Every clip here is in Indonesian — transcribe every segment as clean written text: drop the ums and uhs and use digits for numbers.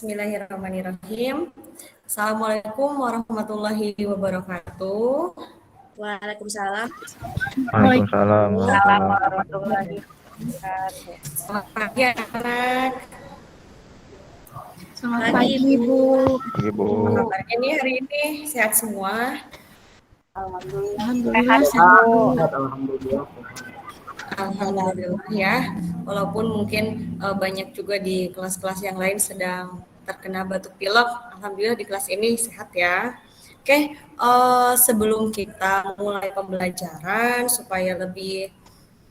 Bismillahirrahmanirrahim. Assalamualaikum warahmatullahi wabarakatuh. Waalaikumsalam. Waalaikumsalam Warahmatullahi wabarakatuh. Selamat pagi anak. Selamat pagi, Bu. Ibu. Apa kabarnya nih hari ini? Sehat semua? Alhamdulillah sehat, Bu. Alhamdulillah ya. Walaupun mungkin banyak juga di kelas-kelas yang lain sedang terkena batuk pilek. Alhamdulillah di kelas ini sehat ya. Oke, sebelum kita mulai pembelajaran supaya lebih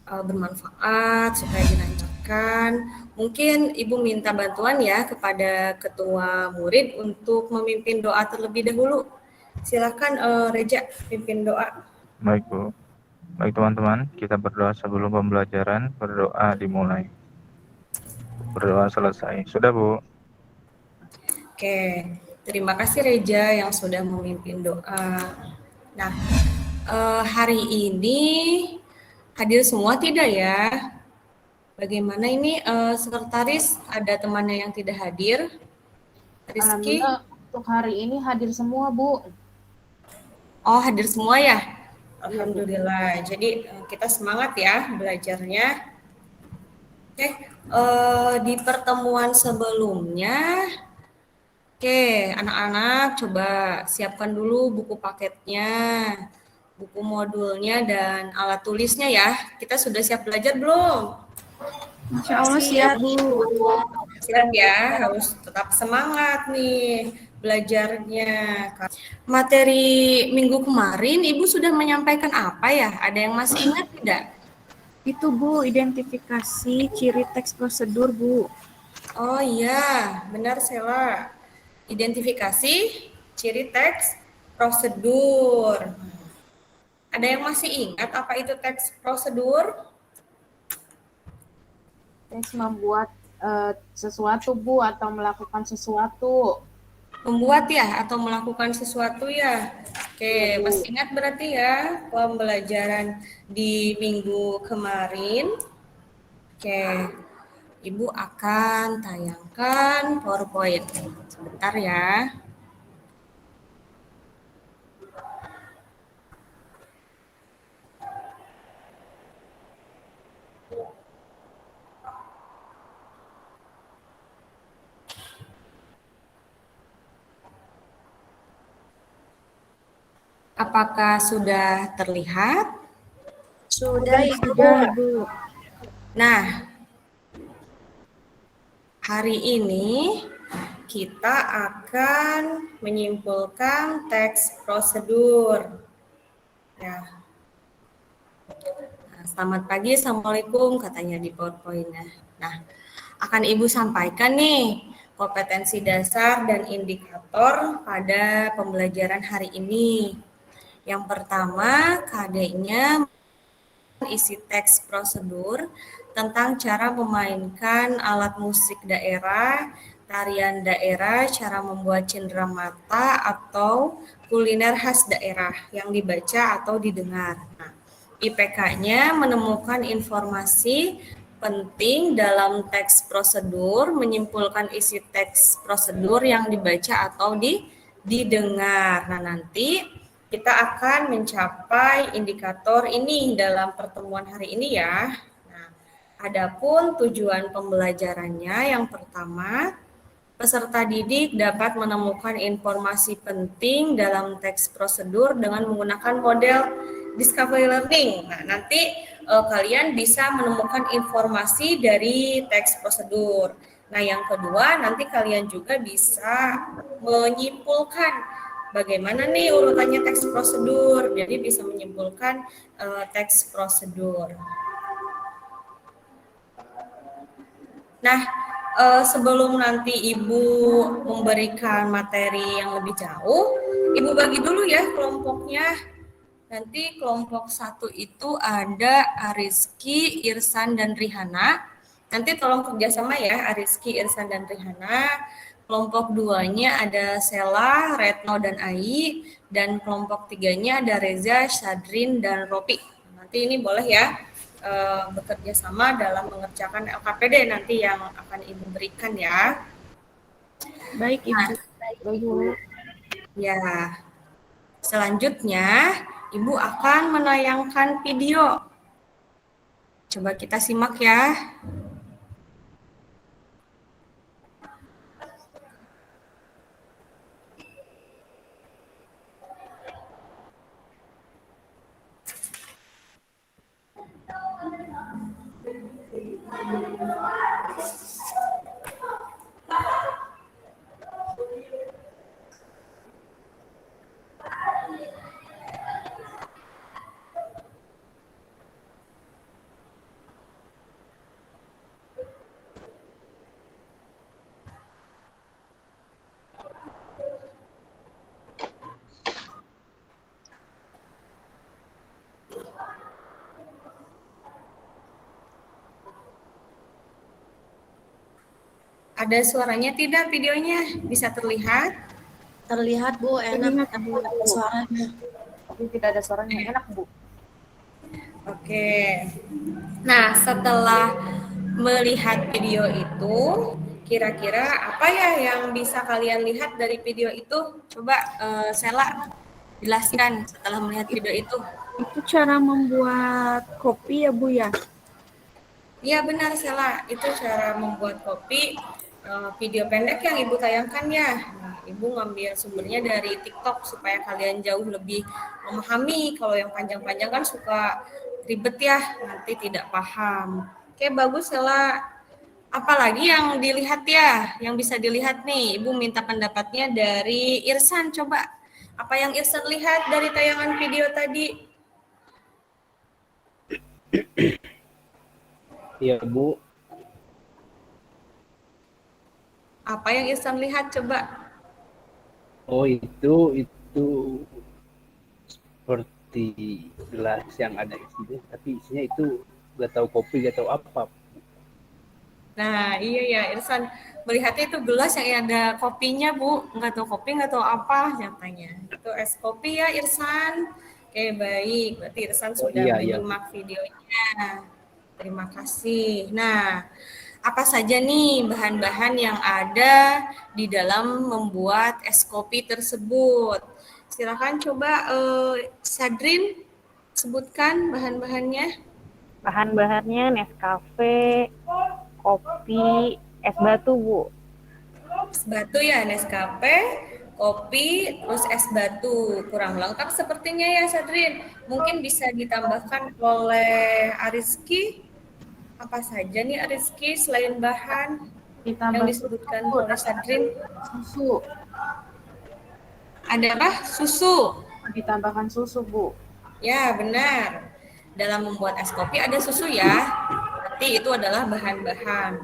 bermanfaat, supaya dilancarkan, mungkin Ibu minta bantuan ya kepada ketua murid untuk memimpin doa terlebih dahulu. Silakan Reja pimpin doa. Baik, Bu. Baik, teman-teman, kita berdoa sebelum pembelajaran. Berdoa dimulai. Berdoa selesai. Sudah, Bu? Oke, terima kasih Reja yang sudah memimpin doa. Nah, hari ini hadir semua tidak ya? Bagaimana ini sekretaris, ada temannya yang tidak hadir? Rizky? Alhamdulillah untuk hari ini hadir semua, Bu. Oh, hadir semua ya? Alhamdulillah. Jadi kita semangat ya belajarnya. Oke, di pertemuan sebelumnya, oke, anak-anak coba siapkan dulu buku paketnya, buku modulnya, dan alat tulisnya ya. Kita sudah siap belajar belum? Insya Allah siap, Bu. Siap ya, harus tetap semangat nih belajarnya. Materi minggu kemarin Ibu sudah menyampaikan apa ya? Ada yang masih ingat tidak? Itu, Bu, identifikasi ciri teks prosedur, Bu. Oh iya, benar Sela. Identifikasi ciri teks prosedur. Ada yang masih ingat apa itu teks prosedur? Teks membuat sesuatu, Bu, atau melakukan sesuatu. Membuat ya atau melakukan sesuatu ya. Oke, masih ingat berarti ya pembelajaran di minggu kemarin. Oke, Ibu akan tayangkan PowerPoint. Sebentar ya. Apakah sudah terlihat? Sudah, Bu. Nah, hari ini kita akan menyimpulkan teks prosedur. Ya. Nah, selamat pagi, Assalamualaikum, katanya di PowerPoint-nya. Nah, akan Ibu sampaikan nih kompetensi dasar dan indikator pada pembelajaran hari ini. Yang pertama, KD-nya isi teks prosedur tentang cara memainkan alat musik daerah, tarian daerah, cara membuat cendera mata atau kuliner khas daerah yang dibaca atau didengar. Nah, IPK-nya menemukan informasi penting dalam teks prosedur, menyimpulkan isi teks prosedur yang dibaca atau didengar. Nah, nanti kita akan mencapai indikator ini dalam pertemuan hari ini ya. Nah, adapun tujuan pembelajarannya yang pertama, peserta didik dapat menemukan informasi penting dalam teks prosedur dengan menggunakan model Discovery Learning. Nah, nanti kalian bisa menemukan informasi dari teks prosedur. Nah, yang kedua, nanti kalian juga bisa menyimpulkan bagaimana nih urutannya teks prosedur. Jadi bisa menyimpulkan teks prosedur. Nah, sebelum nanti Ibu memberikan materi yang lebih jauh, Ibu bagi dulu ya kelompoknya. Nanti kelompok 1 itu ada Ariski, Irsan, dan Rihana. Nanti tolong kerjasama ya, Ariski, Irsan, dan Rihana. Kelompok 2-nya ada Sela, Retno, dan Ai. Dan kelompok 3-nya ada Reza, Syadrin, dan Ropi. Nanti ini boleh ya bekerja sama dalam mengerjakan LKPD nanti yang akan Ibu berikan ya. Baik, Ibu. Ibu. Ya, selanjutnya Ibu akan menayangkan video. Coba kita simak ya. Ada suaranya tidak videonya? Bisa terlihat? Terlihat Bu, enak. Terlihat, Bu. Ada suaranya. Tapi tidak ada suaranya. Enak, Bu. Oke. Nah, setelah melihat video itu, kira-kira apa ya yang bisa kalian lihat dari video itu? Coba Sela jelaskan setelah melihat video itu. Itu cara membuat kopi ya, Bu ya? Iya benar Sela, itu cara membuat kopi video pendek yang Ibu tayangkan ya. Nah, Ibu ngambil sumbernya dari TikTok supaya kalian jauh lebih memahami. Kalau yang panjang-panjang kan suka ribet ya, nanti tidak paham. Oke, bagus Sela. Apalagi yang dilihat ya, yang bisa dilihat nih. Ibu minta pendapatnya dari Irsan, coba. Apa yang Irsan lihat dari tayangan video tadi? Iya Bu, Apa yang Irsan lihat coba? oh itu seperti gelas yang ada isinya, tapi isinya itu nggak tahu kopi, nggak tahu apa. Nah, iya ya, Irsan melihatnya itu gelas yang ada kopinya, Bu. Nggak tahu kopi, nggak tahu apa nyatanya. Itu es kopi ya, Irsan. Oke, baik. Berarti Irsan Oh sudah iya. menyimak videonya. Terima kasih. Nah, apa saja nih bahan-bahan yang ada di dalam membuat es kopi tersebut? Silakan coba Sadrin sebutkan bahan-bahannya. Bahan-bahannya Nescafe, kopi, es batu, Bu. Es batu ya, Nescafe, kopi, terus es batu. Kurang lengkap sepertinya ya, Sadrin. Mungkin bisa ditambahkan oleh Ariski. Apa saja nih Ariski selain bahan yang disebutkan oleh Sadrin? Susu. Ada apa? Susu. Ditambahkan susu, Bu. Ya, benar. Dalam membuat es kopi ada susu ya. Berarti itu adalah bahan-bahan.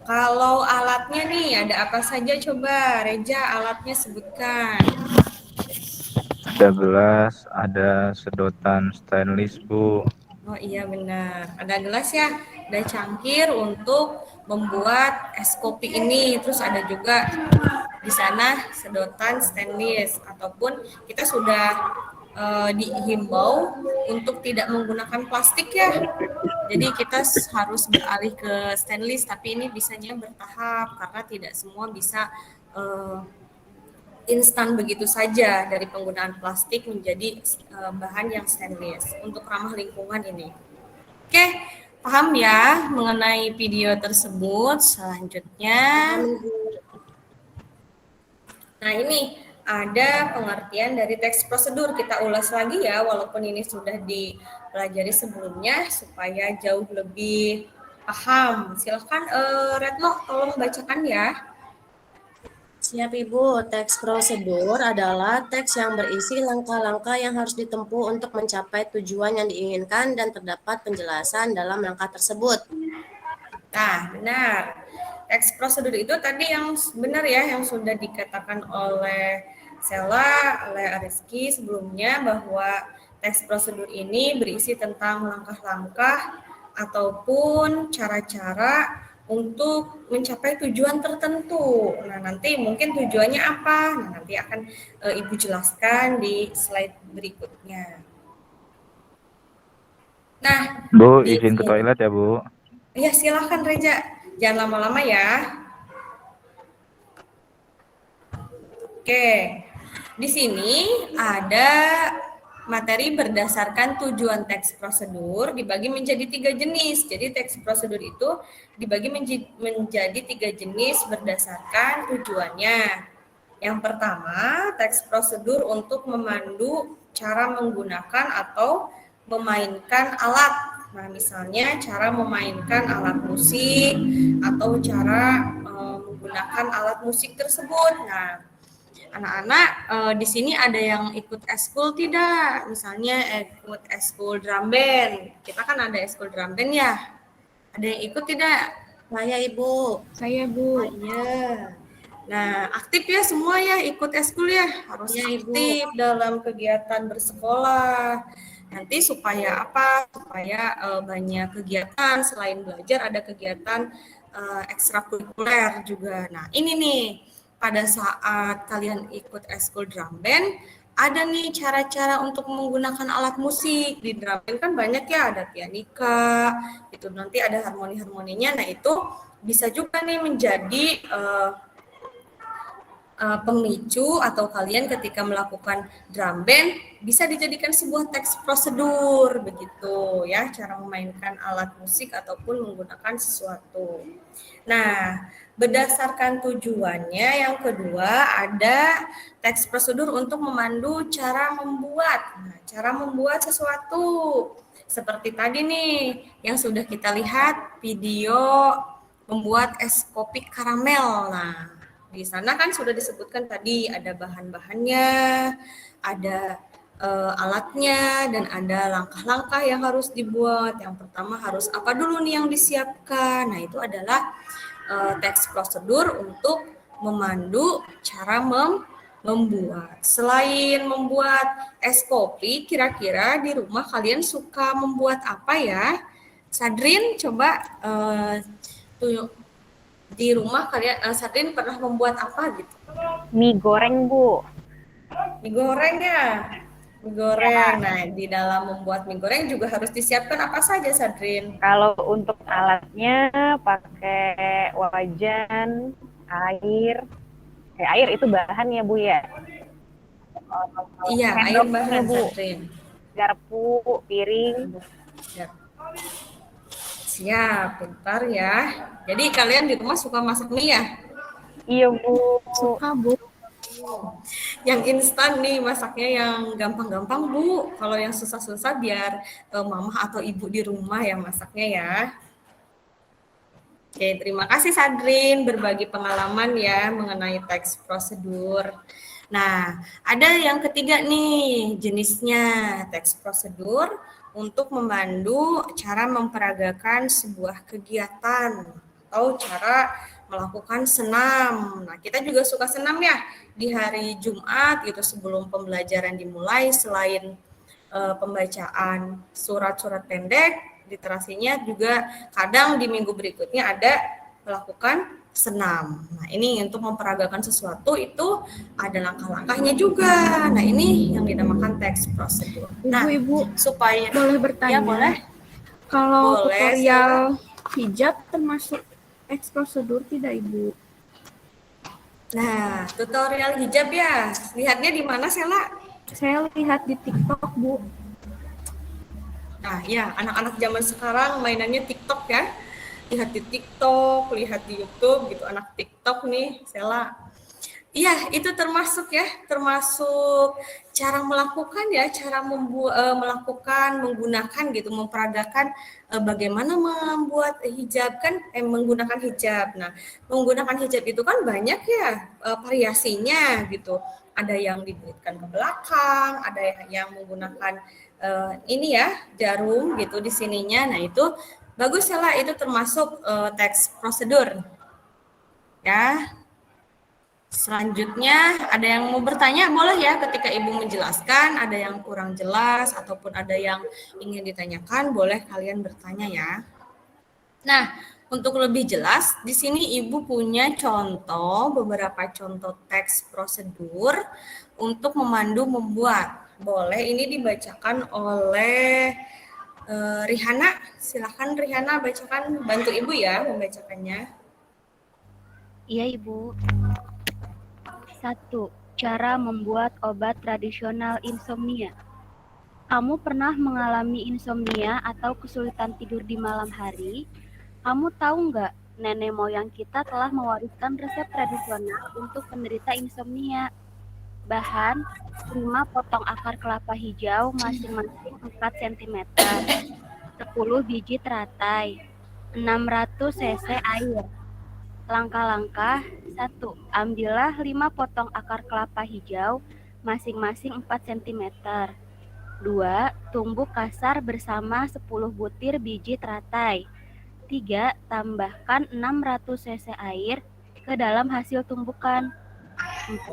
Kalau alatnya nih, ada apa saja coba Reja alatnya sebutkan. Ada gelas, ada sedotan stainless Bu. Oh iya benar, ada gelas ya, ada cangkir untuk membuat es kopi ini. Terus ada juga di sana sedotan stainless ataupun kita sudah dihimbau untuk tidak menggunakan plastik ya. Jadi kita harus beralih ke stainless, tapi ini bisanya bertahap karena tidak semua bisa instan begitu saja dari penggunaan plastik menjadi bahan yang stainless untuk ramah lingkungan ini. Oke, paham ya mengenai video tersebut. Selanjutnya, nah ini ada pengertian dari teks prosedur. Kita ulas lagi ya, walaupun ini sudah dipelajari sebelumnya supaya jauh lebih paham. Silahkan Retno tolong bacakan ya. Siap Ibu, teks prosedur adalah teks yang berisi langkah-langkah yang harus ditempuh untuk mencapai tujuan yang diinginkan dan terdapat penjelasan dalam langkah tersebut. Nah, benar. Teks prosedur itu tadi yang benar ya, yang sudah dikatakan oleh Sela, oleh Ariski sebelumnya bahwa teks prosedur ini berisi tentang langkah-langkah ataupun cara-cara untuk mencapai tujuan tertentu. Nah, nanti mungkin tujuannya apa? Nah, nanti akan Ibu jelaskan di slide berikutnya. Nah, Bu, izin ke toilet ya Bu. ya silahkan Reja, jangan lama-lama ya. Oke, di sini ada materi berdasarkan tujuan teks prosedur dibagi menjadi 3 jenis. Jadi teks prosedur itu dibagi menjadi 3 jenis berdasarkan tujuannya. Yang pertama, teks prosedur untuk memandu cara menggunakan atau memainkan alat. Nah, misalnya cara memainkan alat musik atau cara menggunakan alat musik tersebut. Nah, anak-anak di sini ada yang ikut eskul tidak? Misalnya ikut eskul drum band. Kita kan ada eskul drum band ya. Ada yang ikut tidak? Saya Ibu. Saya, Bu. Iya. Nah, aktif ya semua ya, ikut eskul ya. Harus Iya, Ibu. aktif dalam kegiatan bersekolah. Nanti supaya apa? Supaya banyak kegiatan selain belajar, ada kegiatan ekstrakurikuler juga. Nah, ini nih, pada saat kalian ikut eskul drum band, ada nih cara-cara untuk menggunakan alat musik. Di drum band kan banyak ya, ada pianika, itu nanti ada harmoni-harmoninya. Nah, itu bisa juga nih menjadi pemicu atau kalian ketika melakukan drum band bisa dijadikan sebuah teks prosedur begitu ya, cara memainkan alat musik ataupun menggunakan sesuatu. Nah, berdasarkan tujuannya yang kedua ada teks prosedur untuk memandu cara membuat. Nah, cara membuat sesuatu seperti tadi nih yang sudah kita lihat video membuat es kopi karamel. Nah, di sana kan sudah disebutkan tadi ada bahan-bahannya, ada alatnya, dan ada langkah-langkah yang harus dibuat. Yang pertama harus apa dulu nih yang disiapkan? Nah, itu adalah teks prosedur untuk memandu cara membuat. Selain membuat es kopi, kira-kira di rumah kalian suka membuat apa ya? Sadrin, coba di rumah kalian, Sadrin pernah membuat apa gitu? Mie goreng, Bu. Mie goreng ya? Mie goreng. Nah, di dalam membuat mie goreng juga harus disiapkan apa saja, Sadrin? Kalau untuk alatnya pakai wajan, air. Air itu bahan ya, Bu ya. Iya, air Sendoknya, bahan, Bu. Sadrin. Garpu, piring. Siap, pintar ya. Jadi kalian di rumah suka masak mie ya? Iya, Bu. Suka, Bu. Yang instan nih masaknya yang gampang-gampang, Bu. Kalau yang susah-susah biar mama atau ibu di rumah yang masaknya ya. Oke, terima kasih Sadrin berbagi pengalaman ya mengenai teks prosedur. Nah, ada yang ketiga nih jenisnya teks prosedur untuk memandu cara memperagakan sebuah kegiatan atau cara melakukan senam. Nah, kita juga suka senam ya di hari Jumat gitu sebelum pembelajaran dimulai. Selain pembacaan surat-surat pendek, literasinya juga kadang di minggu berikutnya ada melakukan senam. Nah, ini untuk memperagakan sesuatu itu ada langkah-langkahnya juga. Nah, ini yang dinamakan teks prosedur. Nah, Ibu, supaya boleh bertanya? Ya, boleh. Kalau Boleh, tutorial hijab termasuk teks prosedur tidak, Ibu? Nah, tutorial hijab ya. Lihatnya di mana, Sela? Saya lihat di TikTok, Bu. Nah, ya, anak-anak zaman sekarang mainannya TikTok ya. Lihat di TikTok, lihat di YouTube gitu, anak TikTok nih, Sela. Iya, itu termasuk ya, termasuk cara melakukan ya, cara melakukan, menggunakan gitu, memperagakan bagaimana membuat hijab kan, menggunakan hijab. Nah, menggunakan hijab itu kan banyak ya variasinya gitu. Ada yang dibelitkan ke belakang, ada yang menggunakan ini ya, jarum gitu di sininya. Nah, itu bagus ya lah, itu termasuk teks prosedur. Ya. Selanjutnya, ada yang mau bertanya, boleh ya ketika Ibu menjelaskan, ada yang kurang jelas, ataupun ada yang ingin ditanyakan, boleh kalian bertanya ya. Nah, untuk lebih jelas, di sini Ibu punya contoh, beberapa contoh teks prosedur untuk memandu membuat. Boleh ini dibacakan oleh Rihana. Silakan Rihana bacakan, bantu Ibu ya membacakannya. Iya, Ibu. 1. Cara membuat obat tradisional insomnia. Kamu pernah mengalami insomnia atau kesulitan tidur di malam hari? Kamu tahu nggak, nenek moyang kita telah mewariskan resep tradisional untuk penderita insomnia. Bahan, 5 potong akar kelapa hijau masing-masing 4 cm, 10 biji teratai, 600 cc air. Langkah-langkah: 1. Ambillah 5 potong akar kelapa hijau masing-masing 4 cm. 2. Tumbuk kasar bersama 10 butir biji teratai. 3. Tambahkan 600 cc air ke dalam hasil tumbukan. 4.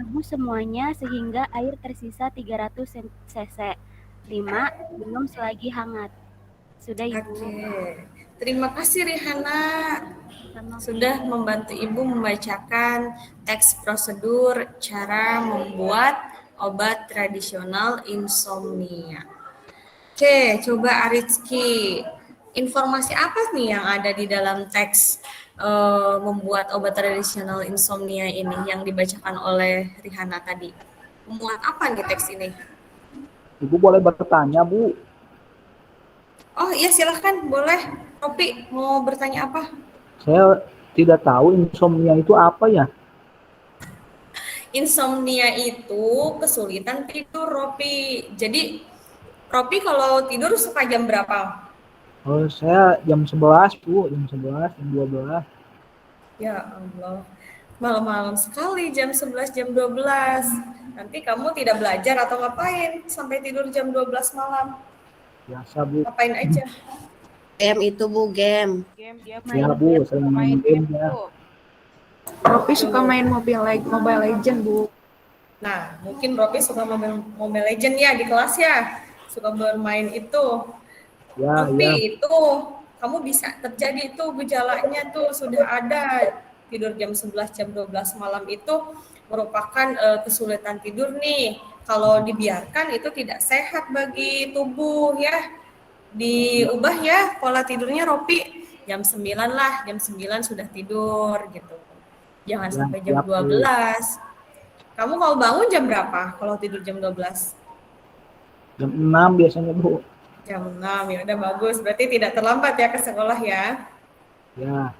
Rebus semuanya sehingga air tersisa 300 cc. 5. Minum selagi hangat. Sudah, Ibu. Oke. Terima kasih Rihana Sama. sudah membantu Ibu membacakan teks prosedur cara membuat obat tradisional insomnia. Oke, coba Aritski, informasi apa nih yang ada di dalam teks membuat obat tradisional insomnia ini yang dibacakan oleh Rihana tadi? Memuat apa nih teks ini? Ibu boleh bertanya, Bu? Oh iya, silahkan, boleh. Ropi, mau bertanya apa? Saya tidak tahu insomnia itu apa ya? Insomnia itu kesulitan tidur, Ropi. Jadi, Ropi kalau tidur suka jam berapa? Oh, saya jam 11, Bu. Jam 11, jam 12. Ya Allah, malam-malam sekali jam 11, jam 12. Nanti kamu tidak belajar atau ngapain sampai tidur jam 12 malam? Biasa, Bu. Ngapain aja? Game itu Bu, game. Game dia Ya, Bu. Sering main game ya. Ropi suka main Mobile Legend, Bu. Nah, mungkin Ropi suka Mobile Legend ya di kelas ya? Suka bermain itu. Ya, Ropi, ya. itu kamu bisa terjadi itu gejalanya tuh sudah ada. Tidur jam 11, jam 12 malam itu merupakan kesulitan tidur nih. Kalau dibiarkan itu tidak sehat bagi tubuh ya. Diubah ya pola tidurnya Ropi. Jam 9 lah, jam 9 sudah tidur gitu. Jangan Ya, sampai jam siap, Bu. 12. Kamu mau bangun jam berapa kalau tidur jam 12? Jam 6 biasanya, Bu. Jam 6, ya udah bagus. Berarti tidak terlambat ya ke sekolah ya. Ya.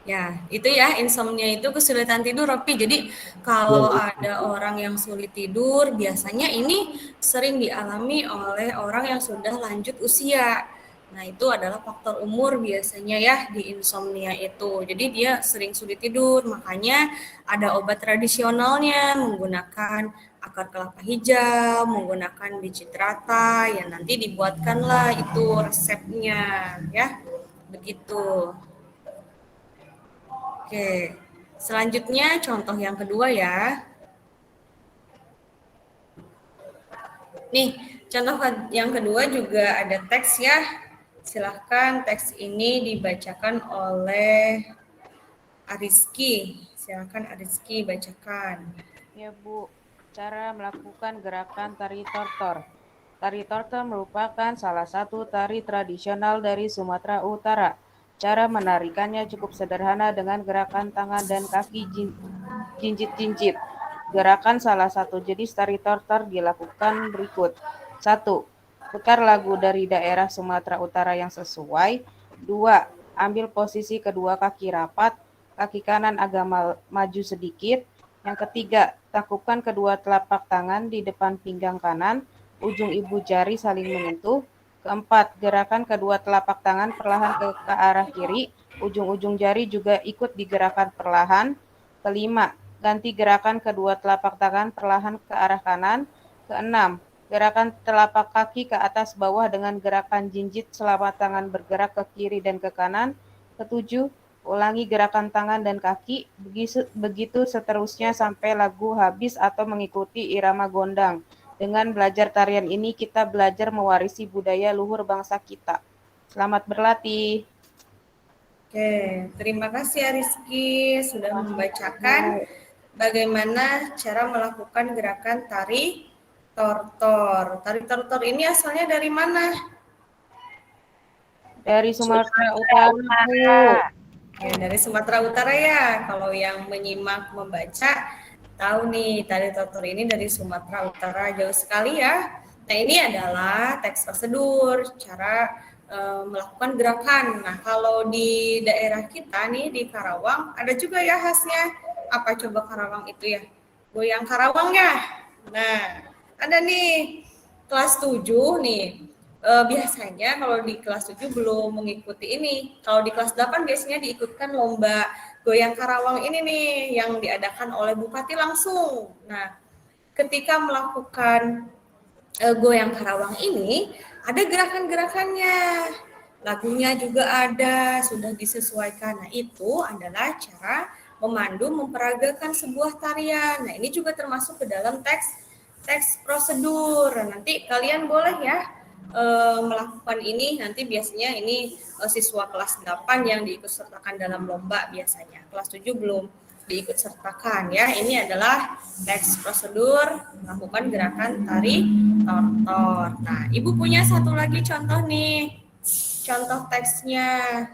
Ya, itu ya insomnia itu kesulitan tidur, Ropi. Jadi kalau ada orang yang sulit tidur, biasanya ini sering dialami oleh orang yang sudah lanjut usia. Nah, itu adalah faktor umur biasanya ya di insomnia itu. Jadi dia sering sulit tidur, makanya ada obat tradisionalnya menggunakan akar kelapa hijau, menggunakan biji teratai, yang nanti dibuatkanlah itu resepnya ya. Begitu. Oke, selanjutnya contoh yang kedua ya. Nih, contoh yang kedua juga ada teks ya. Silahkan teks ini dibacakan oleh Arizki. Silahkan Arizki bacakan. Ya Bu, cara melakukan gerakan tari tortor. Tari tortor merupakan salah satu tari tradisional dari Sumatera Utara. Cara menarikannya cukup sederhana dengan gerakan tangan dan kaki jinjit-jinjit. Gerakan salah satu jenis tari tortor dilakukan berikut. 1. Putar lagu dari daerah Sumatera Utara yang sesuai. 2. Ambil posisi kedua kaki rapat, kaki kanan agak maju sedikit. Yang ketiga, takupkan kedua telapak tangan di depan pinggang kanan, ujung ibu jari saling menyentuh. Keempat, gerakan kedua telapak tangan perlahan ke arah kiri, ujung-ujung jari juga ikut digerakkan perlahan. Kelima, ganti gerakan kedua telapak tangan perlahan ke arah kanan. Keenam, gerakan telapak kaki ke atas bawah dengan gerakan jinjit selama tangan bergerak ke kiri dan ke kanan. Ketujuh, ulangi gerakan tangan dan kaki, begitu seterusnya sampai lagu habis atau mengikuti irama gondang. Dengan belajar tarian ini, kita belajar mewarisi budaya luhur bangsa kita. Selamat berlatih. Oke, terima kasih Rizky sudah membacakan bagaimana cara melakukan gerakan tari tortor. Tari tortor ini asalnya dari mana? Dari Sumatera Utara, Bu. Ya, dari Sumatera Utara ya. Kalau yang menyimak membaca tahu nih tari tortor ini dari Sumatera Utara, jauh sekali ya. Nah ini adalah teks prosedur, cara melakukan gerakan. Nah kalau di daerah kita nih di Karawang ada juga ya khasnya. Apa coba Karawang itu ya? Goyang Karawang ya. Nah ada nih kelas 7 nih. Biasanya kalau di kelas 7 belum mengikuti ini. Kalau di kelas 8 biasanya diikutkan lomba Goyang Karawang ini nih yang diadakan oleh Bupati langsung. Nah, ketika melakukan Goyang Karawang ini ada gerakan-gerakannya. Lagunya juga ada, sudah disesuaikan. Nah, itu adalah cara memandu memperagakan sebuah tarian. Nah, ini juga termasuk ke dalam teks prosedur. Nanti kalian boleh ya melakukan ini. Nanti biasanya ini siswa kelas 8 yang diikut sertakan dalam lomba biasanya. Kelas 7 belum diikut sertakan ya. Ini adalah teks prosedur melakukan gerakan tari tortor. Nah, Ibu punya satu lagi contoh nih. Contoh teksnya.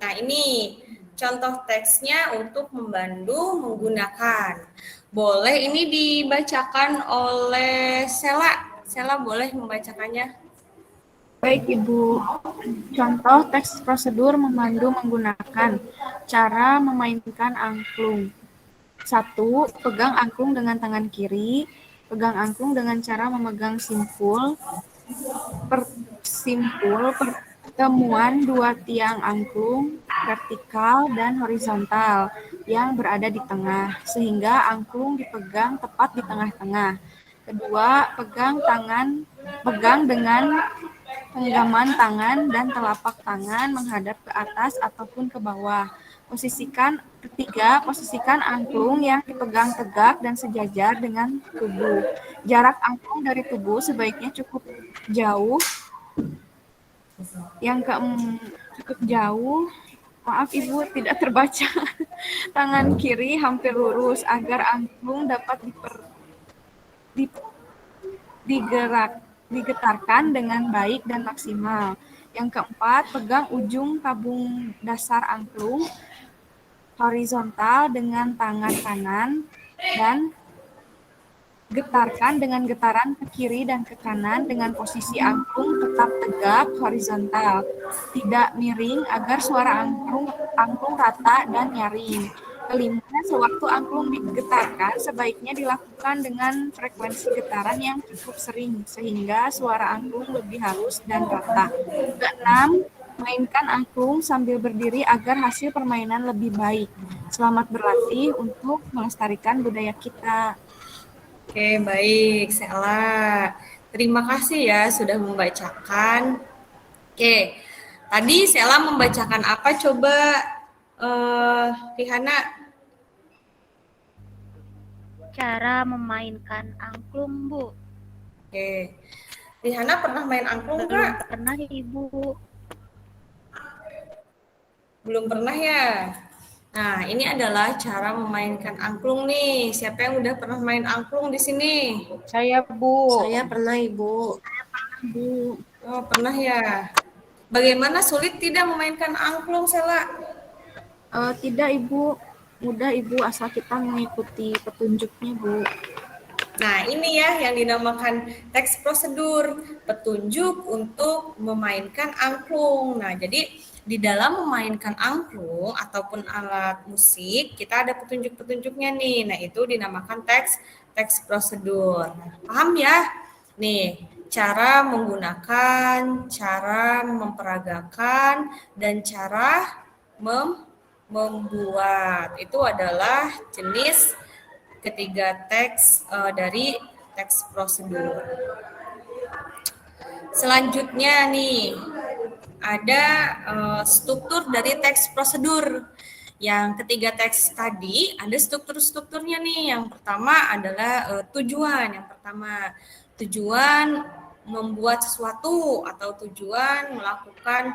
Nah, ini contoh teksnya untuk membantu menggunakan. Boleh ini dibacakan oleh Sela. Sela boleh membacakannya. Baik Ibu, contoh teks prosedur memandu menggunakan cara memainkan angklung. 1. Pegang angklung dengan tangan kiri. Pegang angklung dengan cara memegang simpul. Pertemuan dua tiang angklung vertikal dan horizontal yang berada di tengah, sehingga angklung dipegang tepat di tengah-tengah. Kedua, pegang dengan genggaman tangan dan telapak tangan menghadap ke atas ataupun ke bawah. Ketiga, posisikan angklung yang dipegang tegak dan sejajar dengan tubuh. Jarak angklung dari tubuh sebaiknya cukup jauh. Cukup jauh. Maaf Ibu, tidak terbaca. Tangan kiri hampir lurus agar angklung dapat digetarkan dengan baik dan maksimal. Yang keempat, pegang ujung tabung dasar angklung horizontal dengan tangan kanan dan getarkan dengan getaran ke kiri dan ke kanan dengan posisi angklung tetap tegak horizontal, tidak miring agar suara angklung rata dan nyaring. Kelima, sewaktu angklung digetarkan, sebaiknya dilakukan dengan frekuensi getaran yang cukup sering, sehingga suara angklung lebih halus dan rata. Keenam, mainkan angklung sambil berdiri agar hasil permainan lebih baik. Selamat berlatih untuk melestarikan budaya kita. Oke, baik, Sela. Terima kasih ya sudah membacakan. Oke, tadi Sela membacakan apa coba? Rihana. Cara memainkan angklung, Bu. Oke. Rihana pernah main angklung Belum nggak? pernah, Ibu. Belum pernah ya? Nah, ini adalah cara memainkan angklung nih. Siapa yang udah pernah main angklung di sini? Saya, Bu. Saya pernah Ibu. Bu, Oh, pernah ya? Bagaimana sulit tidak memainkan angklung, Sela? tidak Ibu, mudah Ibu asal kita mengikuti petunjuknya Bu. Nah, ini ya yang dinamakan teks prosedur, petunjuk untuk memainkan angklung. Nah, jadi di dalam memainkan angklung ataupun alat musik, kita ada petunjuk-petunjuknya nih. Nah, itu dinamakan teks prosedur. Nah, paham ya? Nih, cara menggunakan, cara memperagakan, dan cara membuat. Itu adalah jenis ketiga teks dari teks prosedur. Selanjutnya nih, ada struktur dari teks prosedur. Yang ketiga teks tadi ada struktur-strukturnya nih. Yang pertama adalah tujuan. Yang pertama, tujuan membuat sesuatu atau tujuan melakukan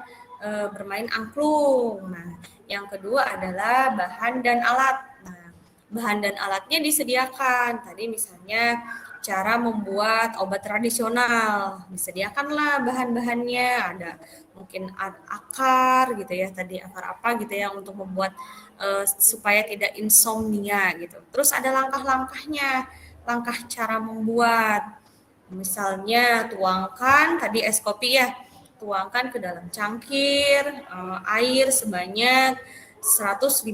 bermain angklung. Nah, yang kedua adalah bahan dan alat. Nah, bahan dan alatnya disediakan. Tadi misalnya cara membuat obat tradisional. Disediakanlah bahan-bahannya, ada mungkin akar gitu ya, tadi akar apa gitu ya untuk membuat supaya tidak insomnia gitu. Terus ada langkah-langkahnya, langkah cara membuat. Misalnya tuangkan tadi es kopi ya, tuangkan ke dalam cangkir air sebanyak 150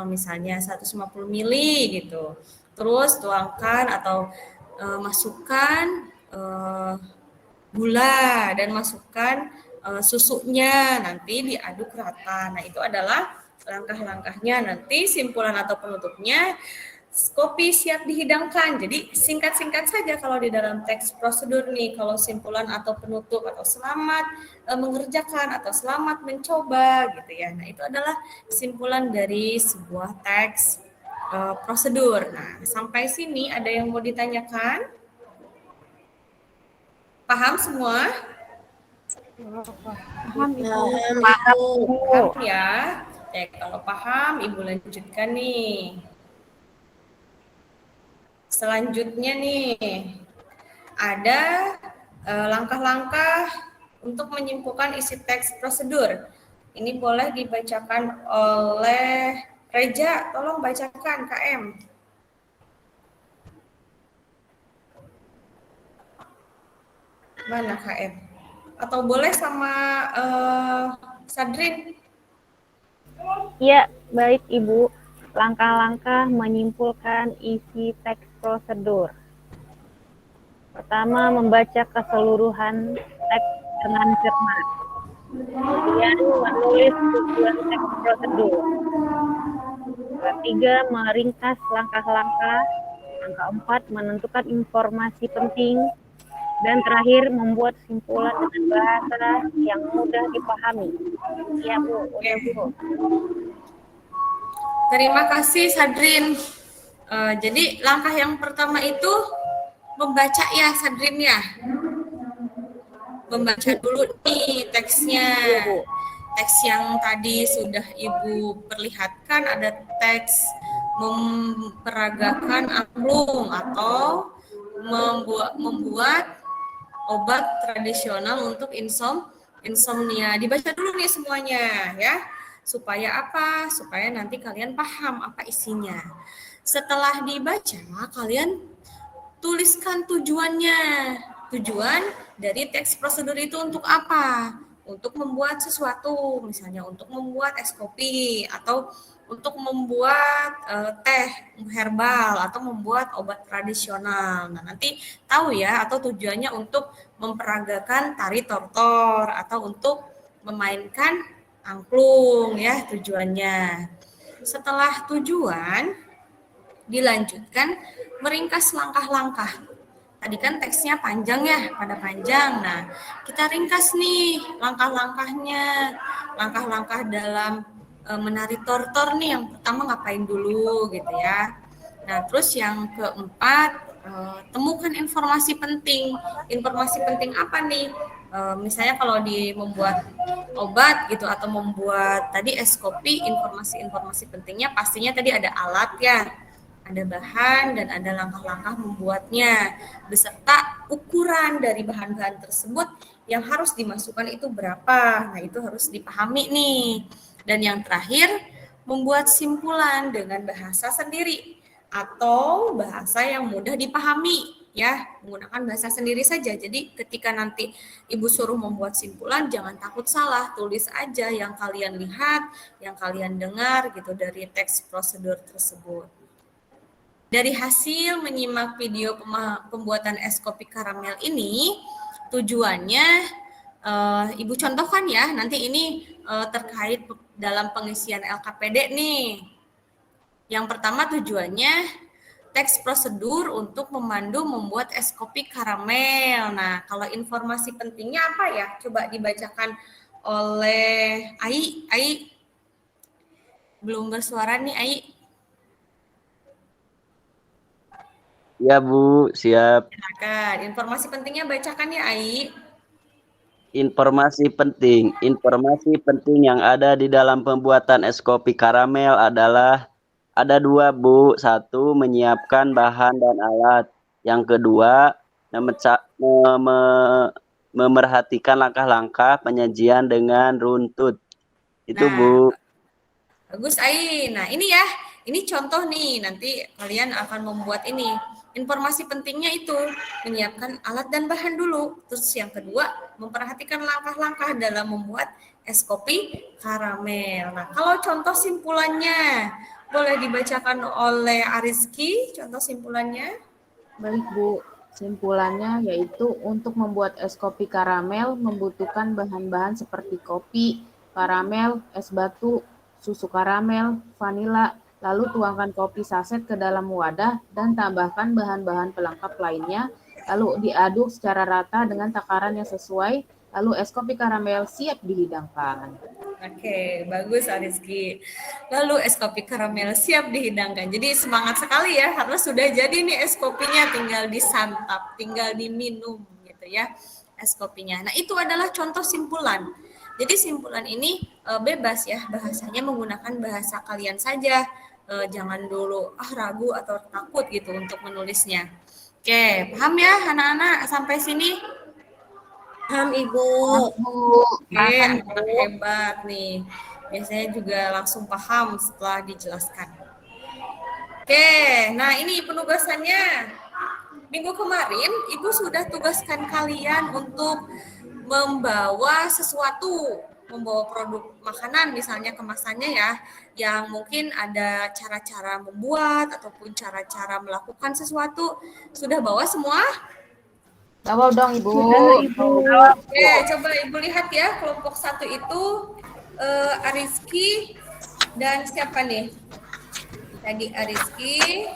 misalnya 150 mili gitu. Terus tuangkan atau masukkan gula dan masukkan susunya, nanti diaduk rata. Nah, itu adalah langkah-langkahnya. Nanti simpulan atau penutupnya, kopi siap dihidangkan. Jadi singkat-singkat saja kalau di dalam teks prosedur nih, kalau simpulan atau penutup atau selamat mengerjakan atau selamat mencoba gitu ya. Nah, itu adalah simpulan dari sebuah teks prosedur. Nah, sampai sini ada yang mau ditanyakan? Paham semua? Paham, Ibu. Paham ya. Oke, kalau paham, Ibu lanjutkan nih. Selanjutnya nih, ada langkah-langkah untuk menyimpulkan isi teks prosedur. Ini boleh dibacakan oleh Reja, tolong bacakan KM. Mana KM? Atau boleh sama Sadrin? Iya, baik Ibu. Langkah-langkah menyimpulkan isi teks prosedur. Pertama, membaca keseluruhan teks dengan cermat. Kemudian, menulis tujuan teks prosedur. Ketiga, meringkas langkah-langkah. Langkah 4, menentukan informasi penting. Dan terakhir, membuat simpulan dengan bahasa yang mudah dipahami. Iya, Bu. Udah, Bu. Terima kasih Sadrin. Jadi langkah yang pertama itu membaca ya Sadrin ya. Membaca dulu nih teksnya. Teks yang tadi sudah Ibu perlihatkan ada teks memperagakan angklung atau membuat obat tradisional untuk insomnia. Dibaca dulu nih semuanya ya. Supaya apa? Supaya nanti kalian paham apa isinya. Setelah dibaca, kalian tuliskan tujuannya. Tujuan dari teks prosedur itu untuk apa? Untuk membuat sesuatu, misalnya untuk membuat es kopi atau untuk membuat teh herbal atau membuat obat tradisional. Nah, nanti tahu ya, atau tujuannya untuk memperagakan tari tortor atau untuk memainkan angklung ya tujuannya. Setelah tujuan, dilanjutkan meringkas langkah-langkah. Tadi kan teksnya panjang ya, pada panjang. Nah, kita ringkas nih langkah-langkahnya. Langkah-langkah dalam menari tortor nih, yang pertama ngapain dulu gitu ya. Nah, terus yang keempat, temukan informasi penting. Informasi penting apa nih? Misalnya kalau membuat obat gitu atau membuat tadi es kopi, informasi-informasi pentingnya pastinya tadi ada alat ya, ada bahan dan ada langkah-langkah membuatnya beserta ukuran dari bahan-bahan tersebut yang harus dimasukkan itu berapa. Nah, itu harus dipahami nih. Dan yang terakhir, membuat simpulan dengan bahasa sendiri atau bahasa yang mudah dipahami ya, menggunakan bahasa sendiri saja. Jadi ketika nanti Ibu suruh membuat simpulan, jangan takut salah, tulis aja yang kalian lihat, yang kalian dengar gitu dari teks prosedur tersebut. Dari hasil menyimak video pembuatan es kopi karamel ini, tujuannya Ibu contohkan ya, nanti ini terkait dalam pengisian LKPD nih. Yang pertama tujuannya teks prosedur untuk memandu membuat es kopi karamel. Nah, kalau informasi pentingnya apa ya? Coba dibacakan oleh Ai. Ai, belum bersuara nih Ai. Ya Bu, siap. Silakan. Informasi pentingnya bacakan ya Ai. Informasi penting yang ada di dalam pembuatan es kopi karamel adalah Ada dua, Bu. Satu, menyiapkan bahan dan alat. Yang kedua, memerhatikan langkah-langkah penyajian dengan runtut. Itu, Nah, Bu. bagus, Ai. Nah, ini ya. Ini contoh nih. Nanti kalian akan membuat ini. Informasi pentingnya itu menyiapkan alat dan bahan dulu. Terus yang kedua, memperhatikan langkah-langkah dalam membuat es kopi karamel. Nah, kalau contoh simpulannya boleh dibacakan oleh Ariski, contoh simpulannya. Baik, Bu. Simpulannya yaitu untuk membuat es kopi karamel membutuhkan bahan-bahan seperti kopi, karamel, es batu, susu karamel, vanila, lalu tuangkan kopi saset ke dalam wadah dan tambahkan bahan-bahan pelengkap lainnya, lalu diaduk secara rata dengan takaran yang sesuai, lalu es kopi karamel siap dihidangkan. Oke, bagus Ariski. Lalu es kopi karamel siap dihidangkan. Jadi semangat sekali ya, karena sudah jadi nih es kopinya, tinggal disantap, tinggal diminum gitu ya, es kopinya. Nah, itu adalah contoh simpulan. Jadi simpulan ini bebas ya, bahasanya menggunakan bahasa kalian saja. Jangan dulu ragu atau takut gitu untuk menulisnya. Oke, paham ya anak-anak sampai sini? Paham, Ibu. Oke, anak hebat nih. Biasanya juga langsung paham setelah dijelaskan. Oke, nah ini penugasannya. Minggu kemarin, Ibu sudah tugaskan kalian untuk membawa sesuatu, membawa produk makanan, misalnya kemasannya ya, yang mungkin ada cara-cara membuat ataupun cara-cara melakukan sesuatu. Sudah bawa semua? Bawa dong, Ibu. Oke, coba Ibu lihat ya, kelompok 1 itu Ariski dan siapa nih? Tadi Ariski,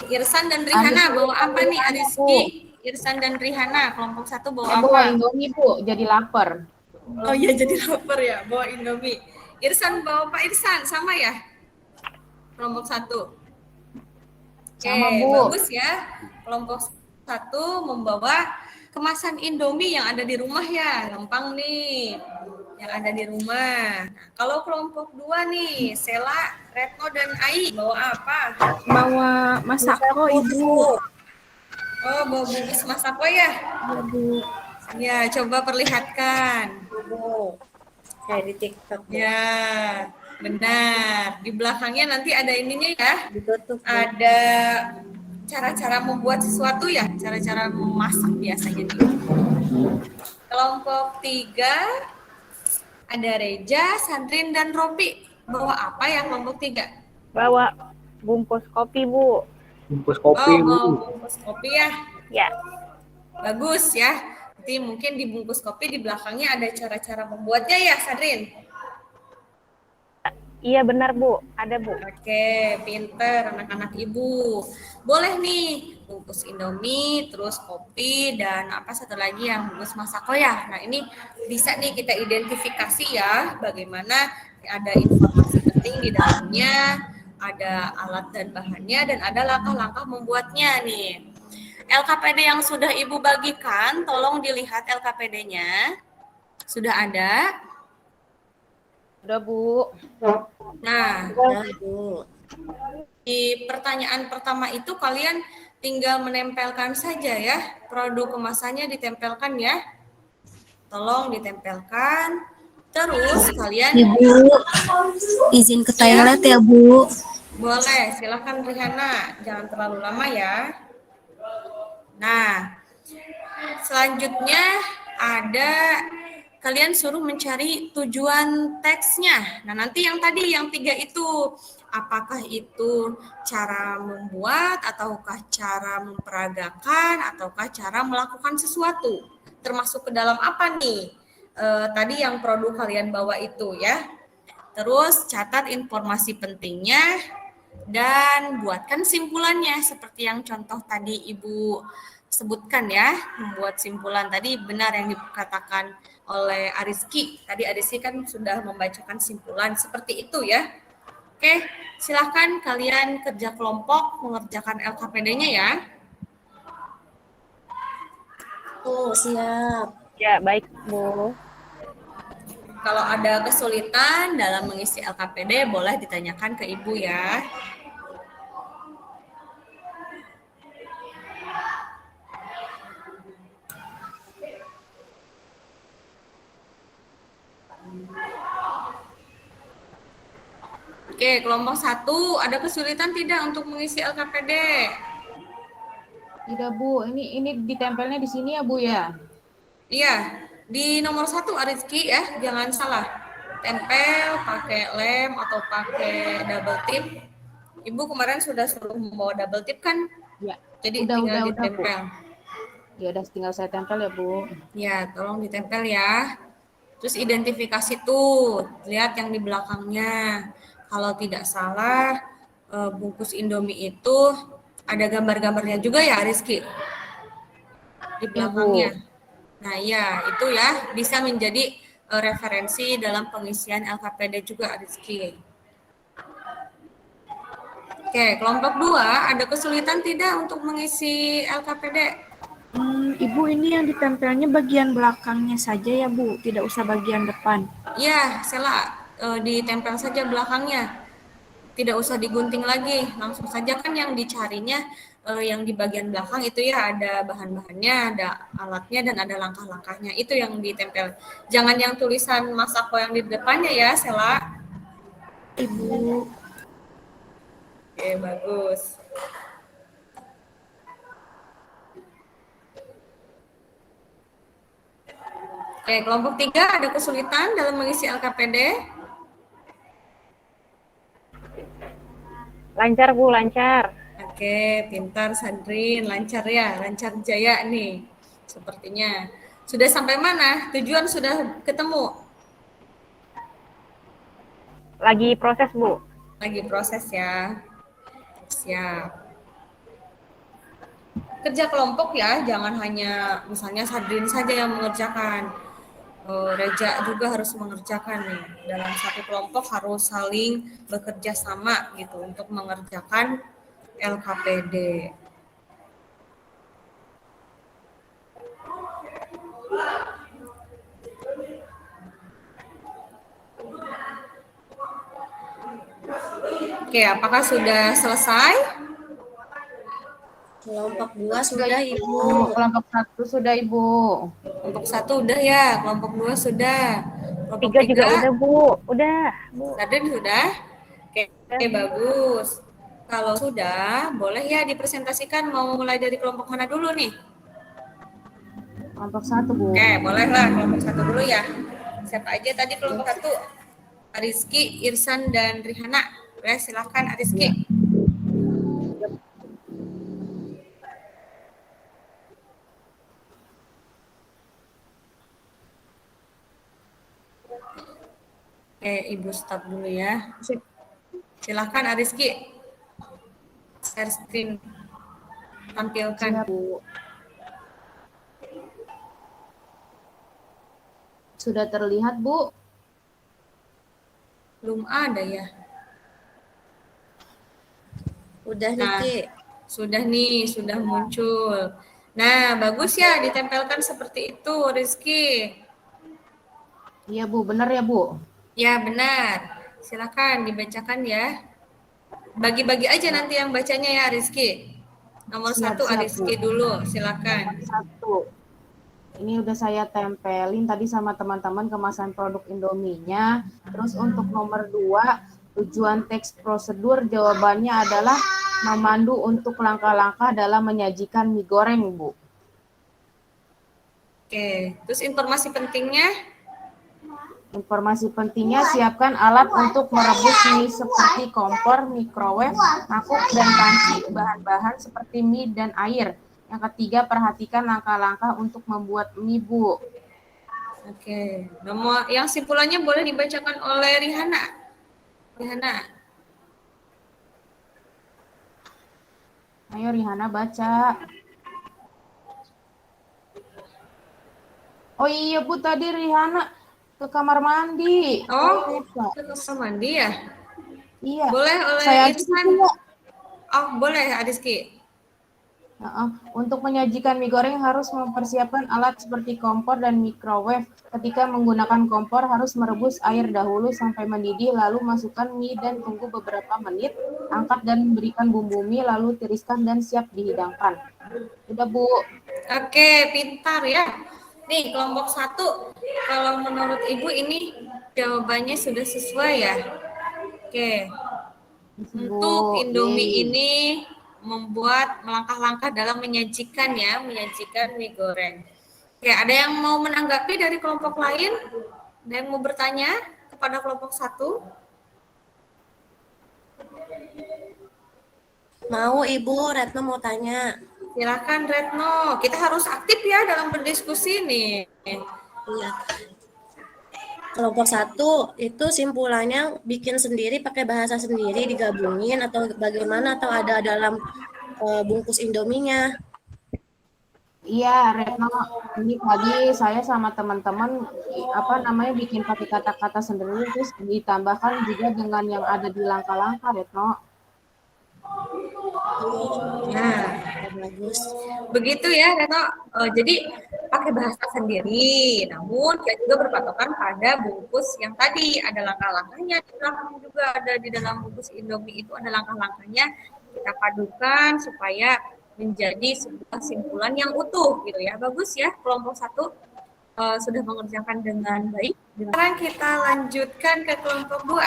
Irsan dan Rihana bawa apa nih Ariski? Irsan dan Rihana, kelompok 1 bawa apa? Bawa Indomie, Bu, jadi lapar. Oh iya, jadi lapar ya, bawa Indomie. Irsan bawa Pak Irsan, sama ya? Kelompok 1. Oke, Sama, Bu. bagus ya. Kelompok 1 membawa kemasan Indomie yang ada di rumah ya. Gampang nih. Yang ada di rumah. Nah, kalau kelompok 2 nih, Sela, Retno, dan Ai bawa apa? Bawa masako, Ibu. Oh, bawa bungkus masako ya? Iya, Bu. Ya, coba perlihatkan. Kayak di TikTok. Ya, benar. Di belakangnya nanti ada ininya ya. Ditutup. Ada cara-cara membuat sesuatu ya, cara-cara memasak biasanya nih. Kelompok 3 ada Reja, Sandrin, dan Robi. Bawa apa ya kelompok 3? Bawa bungkus kopi, Bu. Bungkus kopi, Oh, bawa Bu. bungkus kopi ya. Ya. Bagus ya. Nanti mungkin di bungkus kopi di belakangnya ada cara-cara membuatnya ya, Sandrin? Iya benar, Bu. Ada, Bu. Oke, pinter anak-anak Ibu. Boleh nih, bungkus Indomie, terus kopi, dan apa satu lagi yang bungkus masako ya. Nah, ini bisa nih kita identifikasi ya, bagaimana ada informasi penting di dalamnya, ada alat dan bahannya, dan ada langkah-langkah membuatnya nih. LKPD yang sudah Ibu bagikan, tolong dilihat LKPD-nya. Sudah ada? Udah, Bu. Nah, Bu. di pertanyaan pertama itu kalian tinggal menempelkan saja ya. Produk kemasannya ditempelkan ya. Tolong ditempelkan. Terus kalian Ibu, izin ke toilet ya, Bu. boleh, silakan Rihana. Jangan terlalu lama ya. Nah, selanjutnya ada kalian suruh mencari tujuan teksnya. Nah, nanti yang tadi yang 3 itu, apakah itu cara membuat, ataukah cara memperagakan, ataukah cara melakukan sesuatu. Termasuk ke dalam apa nih? Tadi yang produk kalian bawa itu ya. Terus catat informasi pentingnya dan buatkan simpulannya seperti yang contoh tadi Ibu sebutkan ya, membuat simpulan tadi benar yang dikatakan oleh Ariski. Tadi Ariski kan sudah membacakan simpulan seperti itu ya. Oke, silakan kalian kerja kelompok mengerjakan LKPD-nya ya. Oh, siap. Ya, baik, Bu. Kalau ada kesulitan dalam mengisi LKPD, boleh ditanyakan ke Ibu ya. Oke, kelompok 1, ada kesulitan tidak untuk mengisi LKPD? Tidak, Bu. Ini ditempelnya di sini ya, Bu ya? Iya, di nomor 1 Arizki ya, jangan salah. Tempel pakai lem atau pakai double tip. Ibu kemarin sudah suruh membawa double tip kan? Ya. Jadi Udah, tinggal Bu. ditempel. Ya udah, tinggal saya tempel ya, Bu. Ya, tolong ditempel ya. Terus identifikasi tuh, lihat yang di belakangnya. Kalau tidak salah, bungkus Indomie itu ada gambar-gambarnya juga ya, Rizky? Di belakangnya. Nah, ya, itu ya bisa menjadi referensi dalam pengisian LKPD juga, Rizky. Oke, kelompok 2, ada kesulitan tidak untuk mengisi LKPD? Ibu, ini yang ditempelnya bagian belakangnya saja ya, Bu, tidak usah bagian depan. Iya, Sela, ditempel saja belakangnya. Tidak usah digunting lagi, langsung saja kan yang dicarinya yang di bagian belakang itu ya ada bahan-bahannya, ada alatnya, dan ada langkah-langkahnya. Itu yang ditempel. Jangan yang tulisan Masako yang di depannya ya, Sela. Ibu. Oke, bagus. Oke, kelompok 3 ada kesulitan dalam mengisi LKPD? Lancar, Bu, lancar. Oke, pintar Sandrin, lancar ya, lancar jaya nih. Sepertinya. Sudah sampai mana? Tujuan sudah ketemu? Lagi proses, Bu. Lagi proses ya. Siap. Kerja kelompok ya, jangan hanya misalnya Sandrin saja yang mengerjakan. Reja juga harus mengerjakan nih. Dalam satu kelompok harus saling bekerja sama gitu untuk mengerjakan LKPD. Oke, apakah sudah selesai? Kelompok 2 sudah, Ibu. Kelompok 1 sudah, Ibu. Kelompok 1 udah ya, kelompok 2 sudah. Kelompok 3 juga udah, Bu. Udah, Bu. Sardin sudah? Oke, bagus. Kalau sudah, boleh ya dipresentasikan mau mulai dari kelompok mana dulu nih? Kelompok 1, Bu. Oke, bolehlah kelompok 1 dulu ya. Siapa aja tadi kelompok 1? Rizky, Irsan, dan Rihana. Boleh, silakan Rizky. Oke, Ibu stop dulu ya. Silakan Rizky. Share screen. Tampilkan. Sudah terlihat, Bu? Belum ada ya. Udah nih, Nah, Ki. sudah nih, sudah muncul. Nah, bagus ya ditempelkan seperti itu, Rizky. Iya, Bu. Benar ya, Bu? Ya, benar. Silakan dibacakan ya. Bagi-bagi aja nanti yang bacanya ya, Rizky. Nomor 1 Rizky dulu, silakan. 1. Ini udah saya tempelin tadi sama teman-teman kemasan produk Indominya. Terus untuk nomor 2, tujuan teks prosedur jawabannya adalah memandu untuk langkah-langkah dalam menyajikan mie goreng, Bu. Oke, terus informasi pentingnya? Informasi pentingnya, siapkan alat untuk merebus mie seperti kompor, microwave, mangkuk, dan panci, bahan-bahan seperti mie dan air. Yang ketiga, perhatikan langkah-langkah untuk membuat mie, Bu. Oke, nomor yang simpulannya boleh dibacakan oleh Rihana. Rihana. Ayo Rihana baca. Oh iya, Bu, tadi Rihana ke kamar mandi. Oh, ke kamar mandi ya? Iya. Boleh oleh Saya Irsan. Oh, boleh Rizky. Untuk menyajikan mie goreng harus mempersiapkan alat seperti kompor dan microwave. Ketika menggunakan kompor harus merebus air dahulu sampai mendidih, lalu masukkan mie dan tunggu beberapa menit. Angkat dan berikan bumbu mie, lalu tiriskan dan siap dihidangkan. Udah, Bu. Oke, pintar ya. Nih, kelompok 1, kalau menurut Ibu ini jawabannya sudah sesuai ya? Oke. Untuk Indomie ini membuat melangkah-langkah dalam menyajikan mie goreng. Oke, ada yang mau menanggapi dari kelompok lain? Ada yang mau bertanya kepada kelompok 1? Mau Ibu, Retno mau tanya. Silakan Retno, kita harus aktif ya dalam berdiskusi nih. Iya. Kelompok 1 itu simpulannya bikin sendiri pakai bahasa sendiri digabungin atau bagaimana, atau ada dalam bungkus Indominya? Iya, Retno, ini tadi saya sama teman-teman bikin pakai kata-kata sendiri, terus ditambahkan juga dengan yang ada di langkah-langkah, Retno. Nah, bagus. Begitu ya, Retno. Jadi pakai bahasa sendiri, namun kita juga berpatokan pada bungkus yang tadi ada langkah-langkahnya, di belakang juga ada di dalam bungkus Indomie itu ada langkah-langkahnya. Kita padukan supaya menjadi sebuah simpulan yang utuh gitu ya. Bagus ya, kelompok 1 sudah mengerjakan dengan baik. Sekarang kita lanjutkan ke kelompok 2.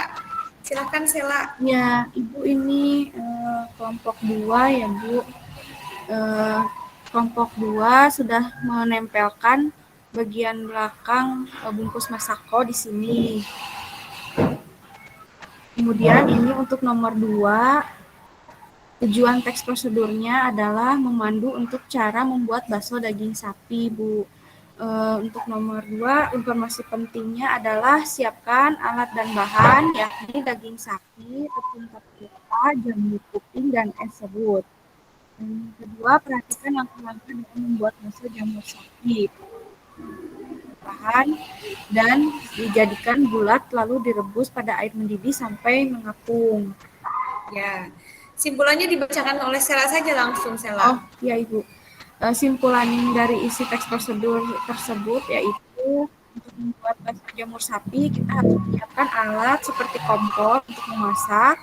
Silakan Sela. Ya, Ibu ini kelompok 2 ya, Bu. Kelompok 2 sudah menempelkan bagian belakang bungkus Masako di sini. Kemudian ini untuk nomor 2, tujuan teks prosedurnya adalah memandu untuk cara membuat bakso daging sapi, Bu. Untuk nomor 2, informasi pentingnya adalah siapkan alat dan bahan, yakni daging sapi, tepung tapioka, jamur kuping, dan es serut. Yang kedua, perhatikan langkah-langkah dalam membuat bakso jamur sapi. Bahan dan dijadikan bulat lalu direbus pada air mendidih sampai mengapung. Ya, simpulannya dibacakan oleh Sela saja langsung, Sela. Oh, ya Ibu. Simpulan dari isi teks prosedur tersebut yaitu untuk membuat bakso jamur sapi kita harus menyiapkan alat seperti kompor untuk memasak,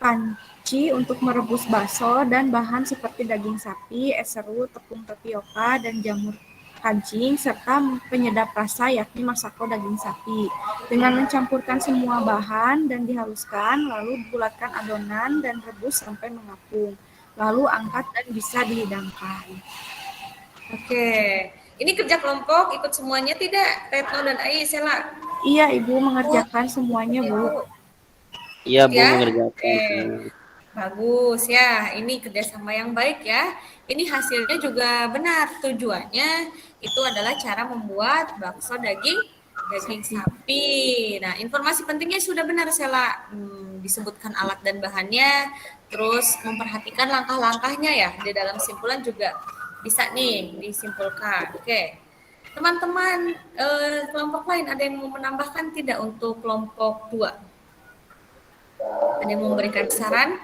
panci untuk merebus bakso, dan bahan seperti daging sapi, es serut, tepung tapioka, dan jamur kancing, serta penyedap rasa yakni Masako daging sapi. Dengan mencampurkan semua bahan dan dihaluskan, lalu bulatkan adonan dan rebus sampai mengapung. Lalu angkat dan bisa dihidangkan. Oke, ini kerja kelompok ikut semuanya tidak, Retno dan Ai, Sela? Iya, Ibu mengerjakan semuanya, Bu. Iya, Bu, Ya? mengerjakan. Bagus ya, ini kerjasama yang baik ya. Ini hasilnya juga benar, tujuannya itu adalah cara membuat bakso daging sapi. Nah, informasi pentingnya sudah benar, Sela. Disebutkan alat dan bahannya, terus memperhatikan langkah-langkahnya ya. Di dalam simpulan juga bisa nih disimpulkan. Oke, teman-teman kelompok lain ada yang mau menambahkan tidak untuk kelompok 2? Ada yang mau memberikan saran?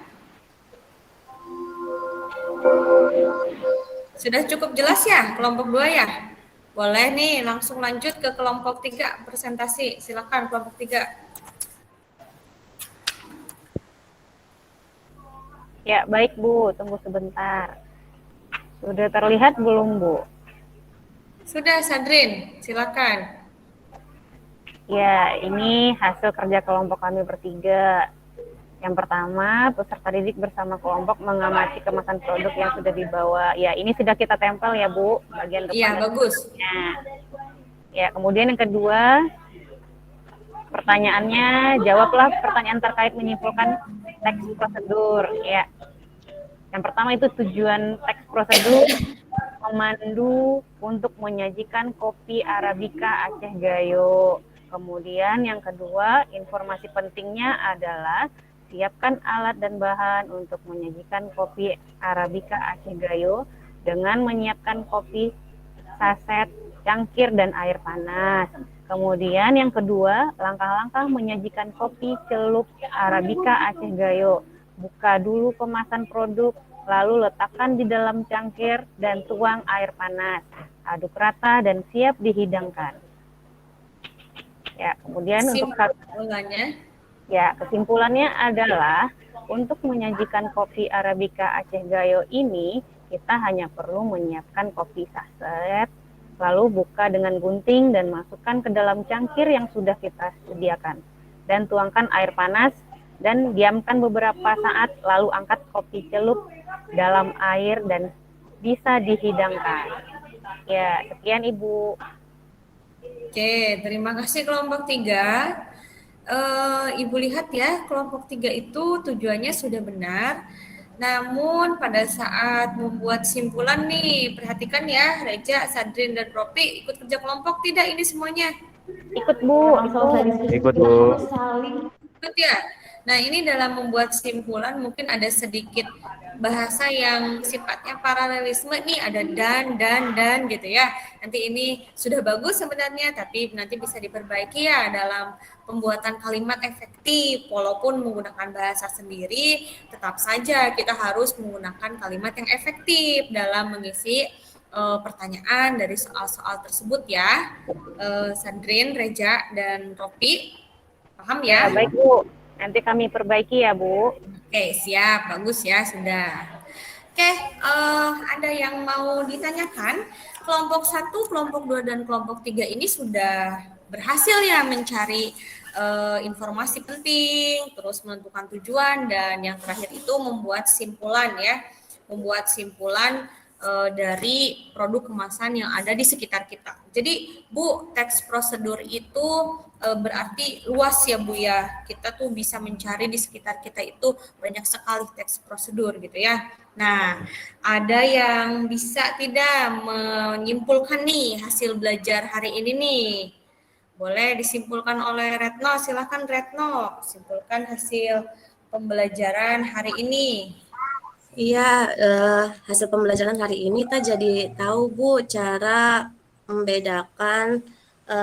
Sudah cukup jelas ya kelompok 2 ya? Boleh nih langsung lanjut ke kelompok 3 presentasi. Silakan kelompok 3. Ya, baik Bu, tunggu sebentar. Sudah terlihat belum, Bu? Sudah, Sadrin, silakan. Ya, ini hasil kerja kelompok kami bertiga. Yang pertama, peserta didik bersama kelompok mengamati kemasan produk yang sudah dibawa. Ya, ini sudah kita tempel ya, Bu, bagian depan. Iya, bagus. Ya, kemudian yang kedua, pertanyaannya, jawablah pertanyaan terkait menyimpulkan teks prosedur. Ya, yang pertama itu tujuan teks prosedur memandu untuk menyajikan kopi Arabica Aceh Gayo. Kemudian yang kedua, informasi pentingnya adalah siapkan alat dan bahan untuk menyajikan kopi Arabica Aceh Gayo dengan menyiapkan kopi saset, cangkir, dan air panas. Kemudian yang kedua, langkah-langkah menyajikan kopi celup Arabica Aceh Gayo. Buka dulu kemasan produk, Lalu letakkan di dalam cangkir dan tuang air panas. Aduk rata dan siap dihidangkan. Ya, kemudian untuk kesimpulannya adalah untuk menyajikan kopi Arabica Aceh Gayo ini, kita hanya perlu menyiapkan kopi saset, lalu buka dengan gunting dan masukkan ke dalam cangkir yang sudah kita sediakan. Dan tuangkan air panas dan diamkan beberapa saat, lalu angkat kopi celup dalam air dan bisa dihidangkan. Ya, sekian Ibu. Oke, terima kasih kelompok 3. Ibu lihat ya, kelompok 3 itu tujuannya sudah benar. Namun pada saat membuat simpulan nih, perhatikan ya, Reja, Sadrin, dan Ropi ikut kerja kelompok tidak ini semuanya? Ikut Bu. Ikut Bu. Ikut ya. Nah, ini dalam membuat simpulan mungkin ada sedikit bahasa yang sifatnya paralelisme nih, ada dan gitu ya. Nanti ini sudah bagus sebenarnya, tapi nanti bisa diperbaiki ya dalam pembuatan kalimat efektif. Walaupun menggunakan bahasa sendiri, tetap saja kita harus menggunakan kalimat yang efektif dalam mengisi pertanyaan dari soal-soal tersebut ya. Sandrin, Reja, dan Ropi, paham ya? Baik Bu. Nanti kami perbaiki ya, Bu. Oke, siap. Bagus ya, sudah. Oke, ada yang mau ditanyakan? Kelompok 1, kelompok 2, dan kelompok 3 ini sudah berhasil ya mencari informasi penting, terus menentukan tujuan, dan yang terakhir itu membuat simpulan ya. Membuat simpulan dari produk kemasan yang ada di sekitar kita. Jadi, Bu, teks prosedur itu berarti luas ya Bu ya. Kita tuh bisa mencari di sekitar kita itu banyak sekali teks prosedur gitu ya. Nah, ada yang bisa tidak menyimpulkan nih hasil belajar hari ini nih? Boleh disimpulkan oleh Retno, silakan Retno, simpulkan hasil pembelajaran hari ini. Iya, hasil pembelajaran hari ini kita jadi tahu Bu cara membedakan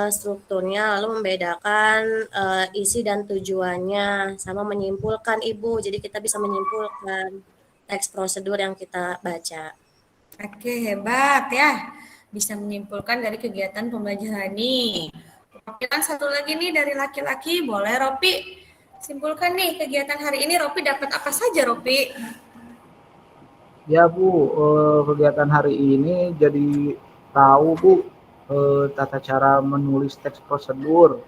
strukturnya, lalu membedakan isi dan tujuannya, sama menyimpulkan Ibu. Jadi kita bisa menyimpulkan teks prosedur yang kita baca. Oke, hebat ya. Bisa menyimpulkan dari kegiatan pembelajaran ini. Perwakilan satu lagi nih dari laki-laki, boleh Ropi simpulkan nih kegiatan hari ini. Ropi dapat apa saja Ropi? Ya Bu, kegiatan hari ini jadi tahu Bu tata cara menulis teks prosedur.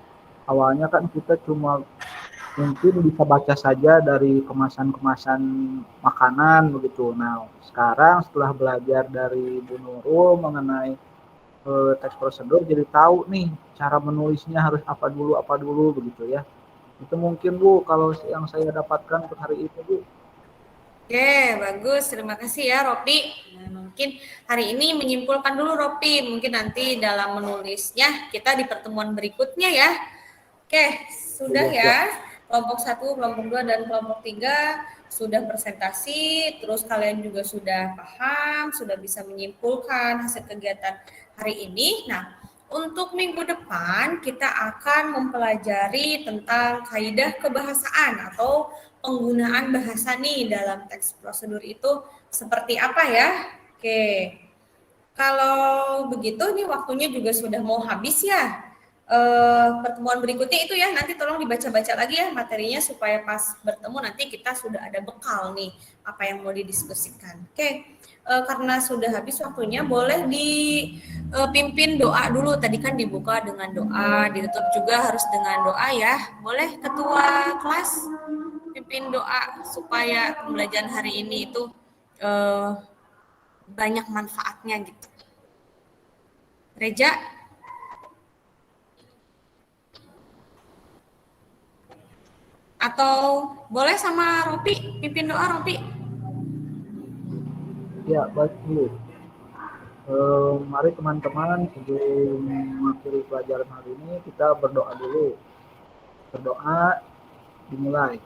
Awalnya kan kita cuma mungkin bisa baca saja dari kemasan-kemasan makanan begitu. Nah, sekarang setelah belajar dari Bu Nurul mengenai teks prosedur, jadi tahu nih cara menulisnya harus apa dulu begitu ya. Itu mungkin Bu kalau yang saya dapatkan untuk hari ini Bu. Oke, bagus. Terima kasih ya, Ropi. Nah, mungkin hari ini menyimpulkan dulu, Ropi. Mungkin nanti dalam menulisnya kita di pertemuan berikutnya ya. Oke, sudah ya. Kelompok 1, kelompok 2, dan kelompok 3 sudah presentasi. Terus kalian juga sudah paham, sudah bisa menyimpulkan hasil kegiatan hari ini. Nah, untuk minggu depan kita akan mempelajari tentang kaidah kebahasaan atau penggunaan bahasa nih dalam teks prosedur itu seperti apa ya? Oke, kalau begitu nih waktunya juga sudah mau habis ya. Pertemuan berikutnya itu ya, nanti tolong dibaca-baca lagi ya materinya supaya pas bertemu nanti kita sudah ada bekal nih apa yang mau didiskusikan. Oke, karena sudah habis waktunya, boleh dipimpin doa dulu. Tadi kan dibuka dengan doa, ditutup juga harus dengan doa ya. Boleh ketua kelas pimpin doa supaya pembelajaran hari ini itu banyak manfaatnya gitu. Reja? Atau boleh sama Ropi, pimpin doa Ropi? Ya, baik Bu. Mari teman-teman sebelum mengakhiri pelajaran hari ini kita berdoa dulu. Berdoa dimulai.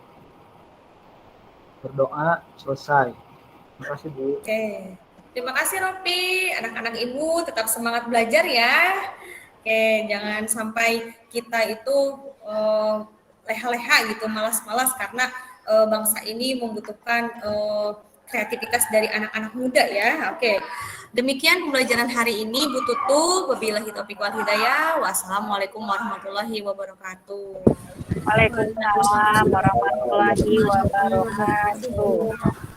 Berdoa selesai. Terima kasih Bu. Oke, terima kasih Ropi. Anak-anak Ibu tetap semangat belajar ya. Oke, jangan sampai kita itu leha-leha gitu, malas-malas karena bangsa ini membutuhkan kreativitas dari anak-anak muda ya. Oke. Demikian pembelajaran hari ini Bu Tutu. Wabillahi taufiq wal hidayah. Wassalamualaikum warahmatullahi wabarakatuh. Waalaikumsalam warahmatullahi wabarakatuh.